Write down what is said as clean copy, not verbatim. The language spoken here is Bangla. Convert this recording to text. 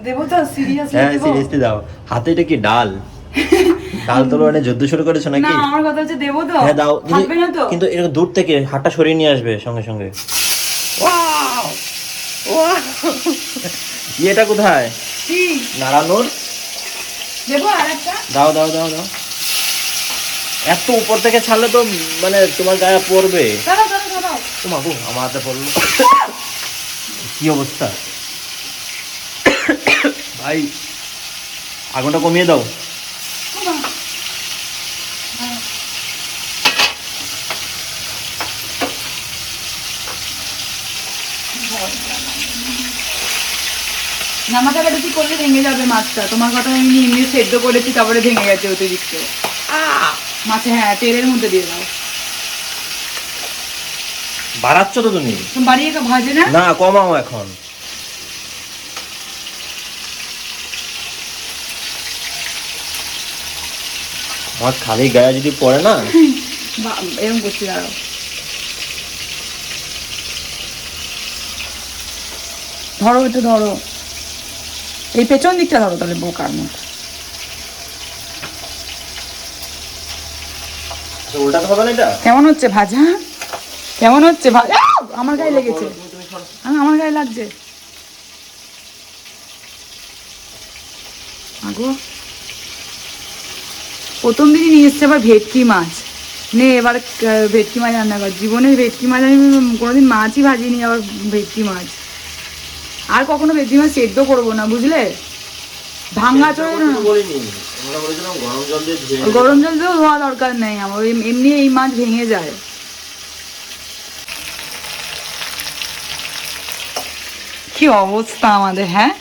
দেবো তো সিরিয়াসলি হ্যাঁ দেবো? সিরিয়াসলি দাও। হাতে এটা কি ডাল? ডাল তলোয়ার নিয়ে যুদ্ধ শুরু করেছো না নাকি? আমার কথা হচ্ছে দেবো তো? হ্যাঁ দাও। থাকবে না তো? কিন্তু এরকম দূর থেকে হাতটা সরিয়ে নিয়ে আসবে সঙ্গে সঙ্গে। ওয়াও ওয়াও, এটা কোথায় কি নাড়ানোর? দেবো আরেকটা? দাও দাও দাও দাও। এত উপর থেকে ছাড়লে তো মানে তোমার গায়ে পড়বে। দাঁড়াও দাঁড়াও দাঁড়াও। ও মা গো, আমার হাতে পড়লো। কি অবস্থা ভাই, আগুনটা কমিয়ে দাও। ও মা। নামাটা বেশি করলে ভেঙে যাবে মাছটা। তোমার কথা আমি এমনি সেদ্ধ করেছি তারপরে ভেঙে গেছে অতিরিক্ত মাছে। হ্যাঁ তেলের মধ্যে দিয়ে দাও। বাড়াচ্ছ তো তুমি? তুমি বাড়িয়ে ভাজে না? না কমাও এখন। আমার খালি গায়ে যদি পড়ে না। এরকম করছি দাঁড়াও। ধরো একটু ধরো, এই পেছন দিকটা ধরো তাহলে বোকার মতো। উল্টাতে হবে না এটা? কেমন হচ্ছে ভাজা? কেমন হচ্ছে ভাজা? আমার গায়ে লেগেছে। আমার গায়ে লাগছে। আগো প্রথম দিনই নিয়ে এসছে আবার ভেটকি মাছ। নে এবার ভেটকি মাছ রান্না কর। জীবনের ভেটকি মাছ আমি কোনোদিন মাছই ভাজিনি, আবার ভেটকি মাছ। আর কখনো ভেটকি মাছ সেদ্ধ করবো না বুঝলে, ভাঙা চলে না। গরম জল দিয়েও ধোয়া দরকার নেই আমার, এমনি এই মাছ ভেঙে যায়। কি অবস্থা আমাদের, হ্যাঁ